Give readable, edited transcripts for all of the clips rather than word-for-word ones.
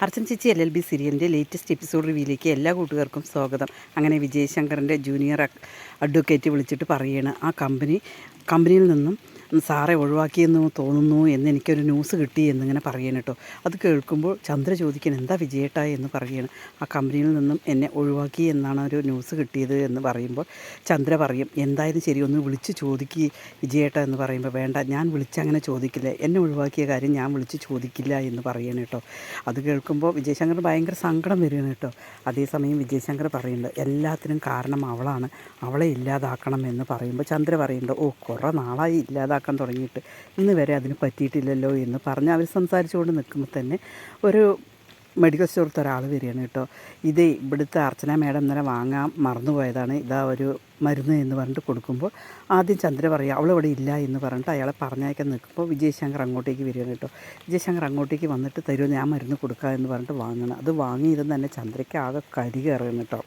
അർച്ചന ചേച്ചി LLB സീരിയലിൻ്റെ latest episode റിവ്യൂയിലേക്ക് എല്ലാ കൂട്ടുകാർക്കും സ്വാഗതം. അങ്ങനെ വിജയ് ശങ്കറിൻ്റെ ജൂനിയർ അഡ്വക്കേറ്റ് വിളിച്ചിട്ട് പറയുകയാണ്, ആ കമ്പനിയിൽ നിന്നും സാറെ ഒഴിവാക്കിയെന്ന് തോന്നുന്നു എന്നെനിക്കൊരു ന്യൂസ് കിട്ടി എന്നിങ്ങനെ പറയണം കേട്ടോ. അത് കേൾക്കുമ്പോൾ ചന്ദ്ര ചോദിക്കണം, എന്താ വിജയേട്ടാ എന്ന് പറയുകയാണ്. ആ കമ്പനിയിൽ നിന്നും എന്നെ ഒഴിവാക്കി എന്നാണ് ഒരു ന്യൂസ് കിട്ടിയത് എന്ന് പറയുമ്പോൾ ചന്ദ്ര പറയും, എന്തായാലും ശരി ഒന്ന് വിളിച്ച് ചോദിക്കുക വിജയേട്ടാ എന്ന് പറയുമ്പോൾ, വേണ്ട, ഞാൻ വിളിച്ചങ്ങനെ ചോദിക്കില്ല, എന്നെ ഒഴിവാക്കിയ കാര്യം ഞാൻ വിളിച്ച് ചോദിക്കില്ല എന്ന് പറയണം കേട്ടോ. അത് കേൾക്കുമ്പോൾ വിജയശങ്കറിന് ഭയങ്കര സങ്കടം വരികയാണ് കേട്ടോ. അതേസമയം വിജയശങ്കർ പറയുന്നുണ്ട്, എല്ലാത്തിനും കാരണം അവളാണ്, അവളെ ഇല്ലാതാക്കണം എന്ന് പറയുമ്പോൾ ചന്ദ്ര പറയുന്നുണ്ട്, കുറേ നാളായി ഇല്ലാതാക്കാൻ തുടങ്ങിയിട്ട്, ഇന്ന് വരെ അതിന് പറ്റിയിട്ടില്ലല്ലോ എന്ന് പറഞ്ഞ് അവർ സംസാരിച്ചുകൊണ്ട് നിൽക്കുമ്പോൾ തന്നെ ഒരു മെഡിക്കൽ സ്റ്റോറിലത്തെ ഒരാൾ വരികയാണ് കേട്ടോ. ഇത് ഇവിടുത്തെ അർച്ചന മേഡം ഇന്നലെ വാങ്ങാൻ മറന്നുപോയതാണ്, ഇതാ ഒരു മരുന്ന് എന്ന് പറഞ്ഞിട്ട് കൊടുക്കുമ്പോൾ ആദ്യം ചന്ദ്ര പറയുക അവളിവിടെ ഇല്ല എന്ന് പറഞ്ഞിട്ട് അയാളെ പറഞ്ഞയക്കാൻ നിൽക്കുമ്പോൾ വിജയശങ്കർ അങ്ങോട്ടേക്ക് വരികയാണ് കേട്ടോ. വിജയശങ്കർ അങ്ങോട്ടേക്ക് വന്നിട്ട് തരുമോ, ഞാൻ മരുന്ന് കൊടുക്കുക എന്ന് പറഞ്ഞിട്ട് വാങ്ങണം. അത് വാങ്ങിയതെന്ന് തന്നെ ചന്ദ്രയ്ക്ക് ആകെ കരി കയറുകയാണ് കേട്ടോ.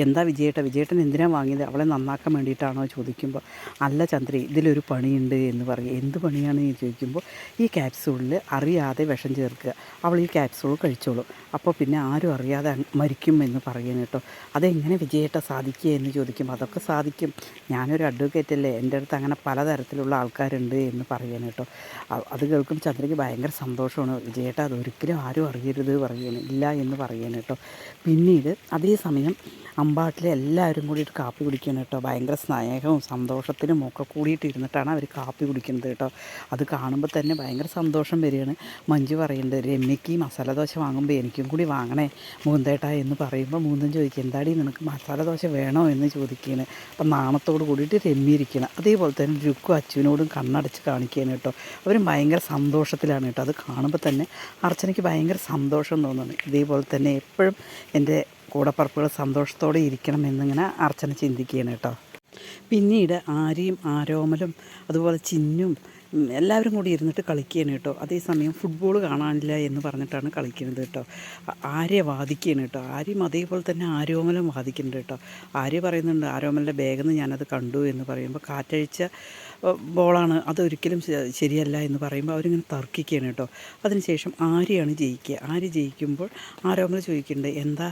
എന്താ വിജയേട്ടൻ എന്തിനാണ് വാങ്ങിയത്, അവളെ നന്നാക്കാൻ വേണ്ടിയിട്ടാണോ ചോദിക്കുമ്പോൾ, അല്ല ചന്ദ്രി, ഇതിലൊരു പണിയുണ്ട് എന്ന് പറയും. എന്ത് പണിയാണ് എന്ന് ചോദിക്കുമ്പോൾ, ഈ ക്യാപ്സൂളിൽ അറിയാതെ വിഷം ചേർക്കുക, അവൾ ഈ ക്യാപ്സൂൾ കഴിച്ചോളും, അപ്പോൾ പിന്നെ ആരും അറിയാതെ മരിക്കും എന്ന് പറയുന്നു കേട്ടോ. അതെങ്ങനെ വിജയേട്ട സാധിക്കുക എന്ന് ചോദിക്കുമ്പോൾ, അതൊക്കെ സാധിക്കും, ഞാനൊരു അഡ്വക്കേറ്റ് അല്ലേ, എൻ്റെ അടുത്ത് അങ്ങനെ പലതരത്തിലുള്ള ആൾക്കാരുണ്ട് എന്ന് പറയുന്നു കേട്ടോ. അത് കേൾക്കും ചന്ദ്രയ്ക്ക് ഭയങ്കര സന്തോഷമാണ്. വിജയേട്ട അതൊരിക്കലും ആരും അറിയരുത് പറയുന്നു, ഇല്ല എന്ന് പറയുന്നു കേട്ടോ. പിന്നീട് അതേസമയം അമ്പാട്ടിലെ എല്ലാവരും കൂടിയിട്ട് കാപ്പി കുടിക്കണം കേട്ടോ. ഭയങ്കര സ്നേഹവും സന്തോഷത്തിനും ഒക്കെ കൂടിയിട്ട് ഇരുന്നിട്ടാണ് അവർ കാപ്പി കുടിക്കുന്നത് കേട്ടോ. അത് കാണുമ്പോൾ തന്നെ ഭയങ്കര സന്തോഷം വരികയാണ്. മഞ്ജു പറയുന്നുണ്ട്, രമ്യയ്ക്ക് മസാല ദോശ വാങ്ങുമ്പോൾ എനിക്കും കൂടി വാങ്ങണേ മൂന്തേട്ടാ എന്ന് പറയുമ്പോൾ മൂന്തൻ ചോദിക്കുക, എന്താടി നിനക്ക് മസാല ദോശ വേണോ എന്ന് ചോദിക്കുകയാണ്. അപ്പം നാണത്തോട് കൂടിയിട്ട് രമ്യിരിക്കണം. അതേപോലെ തന്നെ രുക്കും അച്ഛനോടും കണ്ണടച്ച് കാണിക്കുകയാണ് കേട്ടോ. അവരും ഭയങ്കര സന്തോഷത്തിലാണ് കേട്ടോ. അത് കാണുമ്പോൾ തന്നെ അർച്ചനയ്ക്ക് ഭയങ്കര സന്തോഷം തോന്നുന്നു. ഇതേപോലെ തന്നെ എപ്പോഴും എൻ്റെ കൂടപ്പറപ്പുകൾ സന്തോഷത്തോടെ ഇരിക്കണം എന്നിങ്ങനെ അർച്ചന ചിന്തിക്കുകയാണ് കേട്ടോ. പിന്നീട് ആര്യയും ആരോമലും അതുപോലെ ചിന്നും എല്ലാവരും കൂടി ഇരുന്നിട്ട് കളിക്കുകയാണ് കേട്ടോ. അതേസമയം ഫുട്ബോൾ കാണാനില്ല എന്ന് പറഞ്ഞിട്ടാണ് കളിക്കുന്നത് കേട്ടോ. ആര്യ വാദിക്കുകയാണ് കേട്ടോ. ആര്യം അതേപോലെ തന്നെ ആരോമലും വാദിക്കുന്നുണ്ട് കേട്ടോ. ആര്യ പറയുന്നുണ്ട്, ആരോമലിൻ്റെ ബാഗിൽ നിന്ന് ഞാനത് കണ്ടു എന്ന് പറയുമ്പോൾ, കാറ്റഴിച്ച ബോളാണ്, അതൊരിക്കലും ശരിയല്ല എന്ന് പറയുമ്പോൾ അവരിങ്ങനെ തർക്കിക്കുകയാണ് കേട്ടോ. അതിനുശേഷം ആര്യയാണ് ജയിക്കുക. ആര്യ ജയിക്കുമ്പോൾ ആരോമൽ ചോദിക്കുന്നുണ്ട്, എന്താ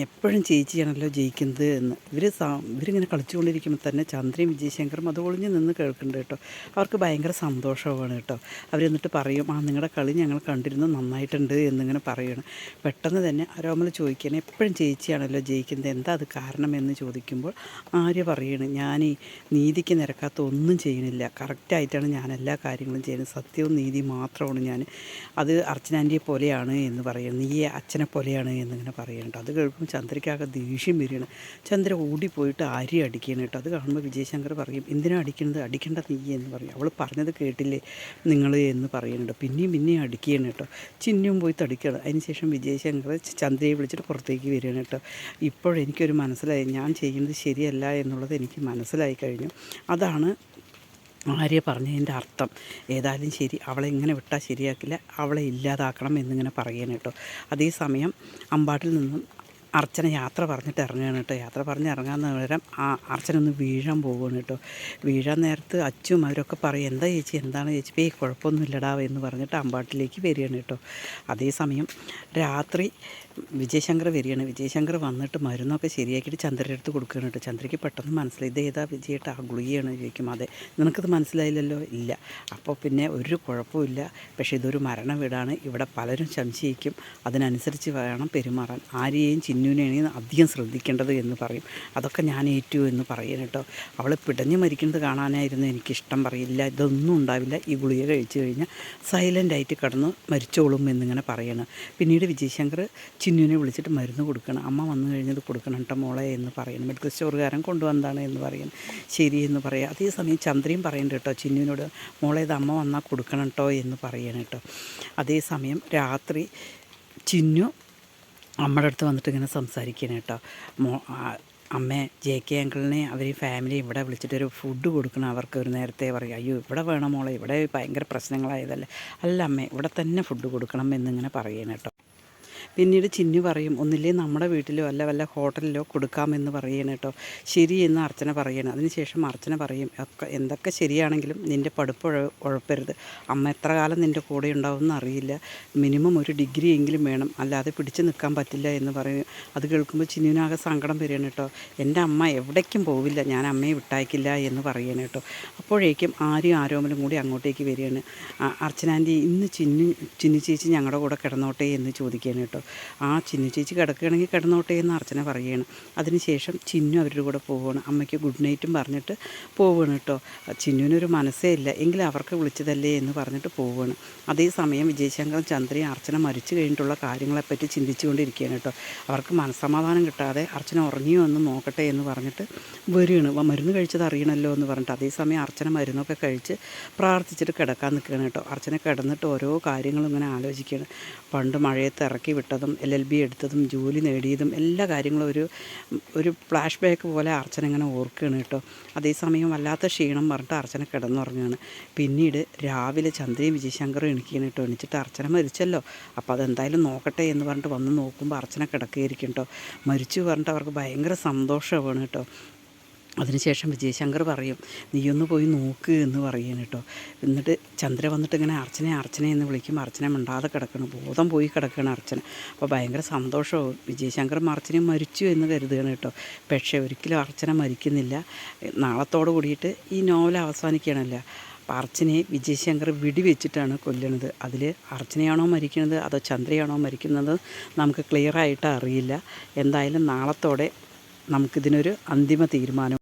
എപ്പോഴും ചേച്ചിയാണല്ലോ ജയിക്കുന്നത് എന്ന്. ഇവരിങ്ങനെ കളിച്ചുകൊണ്ടിരിക്കുമ്പോൾ തന്നെ ചന്ദ്രയും വിജയശങ്കറും അത് ഒളിഞ്ഞ് നിന്ന് കേൾക്കുന്നുണ്ട് കേട്ടോ. അവർക്ക് ഭയങ്കര സന്തോഷമാണ് കേട്ടോ. അവരെന്നിട്ട് പറയും, നിങ്ങളുടെ കളി ഞങ്ങൾ കണ്ടിരുന്നു, നന്നായിട്ടുണ്ട് എന്നിങ്ങനെ പറയുകയാണ്. പെട്ടെന്ന് തന്നെ ആരോമൽ ചോദിക്കുകയാണ്, എപ്പോഴും ചേച്ചിയാണല്ലോ ജയിക്കുന്നത്, എന്താ അത് കാരണം എന്ന് ചോദിക്കുമ്പോൾ ആര്യ പറയുകയാണ്, ഞാൻ ഈ നീതിക്ക് നിരക്കാത്ത ഒന്നും ചെയ്യണില്ല, കറക്റ്റായിട്ടാണ് ഞാൻ എല്ലാ കാര്യങ്ങളും ചെയ്യുന്നത്, സത്യവും നീതി മാത്രമാണ് ഞാൻ, അത് അർച്ചനാൻ്റിയെ പോലെയാണ് എന്ന് പറയുന്നത്, നീ അച്ഛനെ പോലെയാണ് എന്നിങ്ങനെ പറയുന്നുണ്ട്. അത് കേൾക്കുമ്പോൾ ചന്ദ്രയ്ക്കാകെ ദേഷ്യം വരികയാണ്. ചന്ദ്ര ഓടിപ്പോയിട്ട് ആര്യ അടിക്കുകയാണ് കേട്ടോ. അത് കാണുമ്പോൾ വിജയശങ്കർ പറയും, എന്തിനാണ് അടിക്കുന്നത്, അടിക്കേണ്ട നീ എന്ന് പറയും, അവൾ പറഞ്ഞത് കേട്ടില്ലേ നിങ്ങൾ എന്ന് പറയുന്നുണ്ട്. പിന്നെയും അടിക്കുകയാണ് കേട്ടോ. ചിഹ്നം പോയി തടിക്കുകയാണ്. അതിനുശേഷം വിജയശങ്കർ ചന്ദ്രയെ വിളിച്ചിട്ട് പുറത്തേക്ക് വരികയാണ് കേട്ടോ. ഇപ്പോഴെനിക്കൊരു മനസ്സിലായി, ഞാൻ ചെയ്യുന്നത് ശരിയല്ല എന്നുള്ളത് എനിക്ക് മനസ്സിലായി കഴിഞ്ഞു. അതാണ് ആര്യ പറഞ്ഞതിൻ്റെ അർത്ഥം. ഏതായാലും ശരി, അവളെ ഇങ്ങനെ വിട്ടാൽ ശരിയാക്കില്ല, അവളെ ഇല്ലാതാക്കണം എന്നിങ്ങനെ പറയുകയാണ് കേട്ടോ. അതേസമയം അമ്പാട്ടിൽ നിന്നും അർച്ചന യാത്ര പറഞ്ഞിട്ട് ഇറങ്ങുകയാണ് കേട്ടോ. യാത്ര പറഞ്ഞ് ഇറങ്ങാൻ നേരം അർച്ചന ഒന്ന് വീഴാൻ പോവുകയാണ് കേട്ടോ. വീഴാൻ നേരത്ത് അച്ഛനും അവരൊക്കെ പറയും, എന്താ ചേച്ചി, എന്താണ് ചേച്ചി, കുഴപ്പമൊന്നും ഇല്ലടാ എന്ന് പറഞ്ഞിട്ട് അമ്പാട്ടിലേക്ക് വരികയാണ് കേട്ടോ. അതേസമയം രാത്രി വിജയശങ്കർ വരികയാണ്. വിജയശങ്കർ വന്നിട്ട് മരുന്നൊക്കെ ശരിയാക്കിയിട്ട് ചന്ദ്രയുടെ അടുത്ത് കൊടുക്കുകയാണ് കേട്ടോ. ചന്ദ്രയ്ക്ക് പെട്ടെന്ന് മനസ്സിലായി, ഇതേതാ വിജയേട്ട ആ ഗുളികയാണ് ചോദിക്കും. അതെ, നിനക്കത് മനസ്സിലായില്ലല്ലോ, ഇല്ല, അപ്പോൾ പിന്നെ ഒരു കുഴപ്പമില്ല, പക്ഷേ ഇതൊരു മരണ വീടാണ്, ഇവിടെ പലരും സംശയിക്കും, അതിനനുസരിച്ച് വേണം പെരുമാറാൻ, ആരെയും ചിന്നുവിനെയാണ് അധികം ശ്രദ്ധിക്കേണ്ടത് എന്ന് പറയും. അതൊക്കെ ഞാൻ ഏറ്റു എന്ന് പറയും കേട്ടോ. അവൾ പിടഞ്ഞ് മരിക്കുന്നത് കാണാനായിരുന്നു എനിക്കിഷ്ടം, പറയില്ല, ഇതൊന്നും ഉണ്ടാവില്ല, ഈ ഗുളിക കഴിച്ചു കഴിഞ്ഞാൽ സൈലൻ്റായിട്ട് കിടന്ന് മരിച്ചോളും എന്നിങ്ങനെ പറയണം. പിന്നീട് വിജയശങ്കർ ചിന്നുവിനെ വിളിച്ചിട്ട് മരുന്ന് കൊടുക്കണം, അമ്മ വന്നു കഴിഞ്ഞത് കൊടുക്കണം കേട്ടോ മോളെ എന്ന് പറയണം. മെഡിക്കൽ സ്റ്റോറുകാരൻ കൊണ്ടുവന്നതാണ് എന്ന് പറയണം. ശരി എന്ന് പറയാം. അതേസമയം ചന്ദ്രയും പറയുന്നുണ്ട് കേട്ടോ ചിന്നുവിനോട്, മോളെ ഇത് അമ്മ വന്നാൽ കൊടുക്കണം കേട്ടോ എന്ന് പറയണം കേട്ടോ. അതേസമയം രാത്രി ചിന്നു അമ്മയുടെ അടുത്ത് വന്നിട്ട് ഇങ്ങനെ സംസാരിക്കണം കേട്ടോ. അമ്മ JK അങ്കിളിനെ അവർ ഫാമിലി ഇവിടെ വിളിച്ചിട്ടൊരു ഫുഡ് കൊടുക്കണം, അവർക്ക് ഒരു നേരത്തെ പറയും, അയ്യോ ഇവിടെ വേണം മോളെ, ഇവിടെ ഭയങ്കര പ്രശ്നങ്ങളായതല്ലേ, അല്ല അമ്മേ ഇവിടെ തന്നെ ഫുഡ് കൊടുക്കണം എന്നിങ്ങനെ പറയണം കേട്ടോ. പിന്നീട് ചിന്നു പറയും ഒന്നില്ലേ നമ്മുടെ വീട്ടിലോ അല്ല വല്ല ഹോട്ടലിലോ കൊടുക്കാമെന്ന് പറയണം കേട്ടോ. ശരി എന്ന് അർച്ചന പറയണം. അതിനുശേഷം അർച്ചന പറയും എന്തൊക്കെ ശരിയാണെങ്കിലും നിൻ്റെ പഠിപ്പ് ഉഴപ്പരുത്. അമ്മ എത്ര കാലം നിൻ്റെ കൂടെ ഉണ്ടാവുമെന്ന് അറിയില്ല. മിനിമം ഒരു ഡിഗ്രി എങ്കിലും വേണം, അല്ലാതെ പിടിച്ചു നിൽക്കാൻ പറ്റില്ല എന്ന് പറയും. അത് കേൾക്കുമ്പോൾ ചിന്നുവിനാകെ സങ്കടം വരികയാണ് കേട്ടോ. എൻ്റെ അമ്മ എവിടേക്കും പോവില്ല, ഞാൻ അമ്മയെ വിട്ടയക്കില്ല എന്ന് പറയണം കേട്ടോ. അപ്പോഴേക്കും ആരോമലും കൂടി അങ്ങോട്ടേക്ക് വരികയാണ്. അർച്ചന ആൻറ്റി ഇന്ന് ചിന്നു ചേച്ചി ഞങ്ങളുടെ കൂടെ കിടന്നോട്ടെ എന്ന് ചോദിക്കുകയാണ് കേട്ടോ. ചിന്നു ചേച്ചി കിടക്കുകയാണെങ്കിൽ കിടന്നോട്ടെ എന്ന് അർച്ചന പറയുകയാണ്. അതിനുശേഷം ചിന്നു അവരുടെ കൂടെ പോവുകയാണ്. അമ്മയ്ക്ക് ഗുഡ് നൈറ്റും പറഞ്ഞിട്ട് പോവുകയാണ് കേട്ടോ. ചിന്നുവിനൊരു മനസ്സേ ഇല്ല, എങ്കിലും അവർക്ക് വിളിച്ചതല്ലേ എന്ന് പറഞ്ഞിട്ട് പോവുകയാണ്. അതേസമയം വിജയശങ്കറും ചന്ദ്രയും അർച്ചന മരിച്ചു കഴിഞ്ഞിട്ടുള്ള കാര്യങ്ങളെപ്പറ്റി ചിന്തിച്ചുകൊണ്ടിരിക്കുകയാണ് കേട്ടോ. അവർക്ക് മനസ്സമാധാനം കിട്ടാതെ അർച്ചന ഉറങ്ങിയോ എന്ന് നോക്കട്ടെ എന്ന് പറഞ്ഞിട്ട് വരികയാണ്. മരുന്ന് കഴിച്ചത് അറിയണമല്ലോ എന്ന് പറഞ്ഞിട്ട്. അതേസമയം അർച്ചന മരുന്നൊക്കെ കഴിച്ച് പ്രാർത്ഥിച്ചിട്ട് കിടക്കാൻ നിൽക്കുകയാണ് കേട്ടോ. അർച്ചന കിടന്നിട്ട് ഓരോ കാര്യങ്ങളും ഇങ്ങനെ ആലോചിക്കുകയാണ്. പണ്ട് മഴയത്ത് ഇറക്കി വിട്ടതും LLB എടുത്തതും ജോലി നേടിയതും എല്ലാ കാര്യങ്ങളും ഒരു ഫ്ലാഷ് ബാക്ക് പോലെ അർച്ചന ഇങ്ങനെ ഓർക്കുകയാണ് കേട്ടോ. അതേസമയം വല്ലാത്ത ക്ഷീണം പറഞ്ഞിട്ട് അർച്ചന കിടന്നുറങ്ങുകയാണ്. പിന്നീട് രാവിലെ ചന്ദ്രയും വിജയശങ്കറും എണീക്കുകയാണ് കേട്ടോ. എണീച്ചിട്ട് അർച്ചന മരിച്ചല്ലോ, അപ്പോൾ അതെന്തായാലും നോക്കട്ടെ എന്ന് പറഞ്ഞിട്ട് വന്ന് നോക്കുമ്പോൾ അർച്ചന കിടക്കുകയായിരിക്കും കേട്ടോ. മരിച്ചു പറഞ്ഞിട്ട് അവർക്ക് ഭയങ്കര സന്തോഷമാണ് കേട്ടോ. അതിനുശേഷം വിജയശങ്കർ പറയും നീയൊന്ന് പോയി നോക്ക് എന്ന് പറയുകയാണ് കേട്ടോ. എന്നിട്ട് ചന്ദ്ര വന്നിട്ട് ഇങ്ങനെ അർച്ചന എന്ന് വിളിക്കുമ്പോൾ അർച്ചന മിണ്ടാതെ കിടക്കണം, ബോധം പോയി കിടക്കുകയാണ് അർച്ചന. അപ്പോൾ ഭയങ്കര സന്തോഷവും. വിജയശങ്കർ അർച്ചനയും മരിച്ചു എന്ന് കരുതുകയാണ് കേട്ടോ. പക്ഷേ ഒരിക്കലും അർച്ചന മരിക്കുന്നില്ല. നാളത്തോട് കൂടിയിട്ട് ഈ നോവൽ അവസാനിക്കുകയാണല്ലോ. അപ്പോൾ അർച്ചനയെ വിജയശങ്കർ വെടിവെച്ചിട്ടാണ് കൊല്ലണത്. അതിൽ അർച്ചനയാണോ മരിക്കുന്നത് അതോ ചന്ദ്രയാണോ മരിക്കുന്നത് നമുക്ക് ക്ലിയറായിട്ട് അറിയില്ല. എന്തായാലും നാളത്തോടെ നമുക്കിതിനൊരു അന്തിമ തീരുമാനം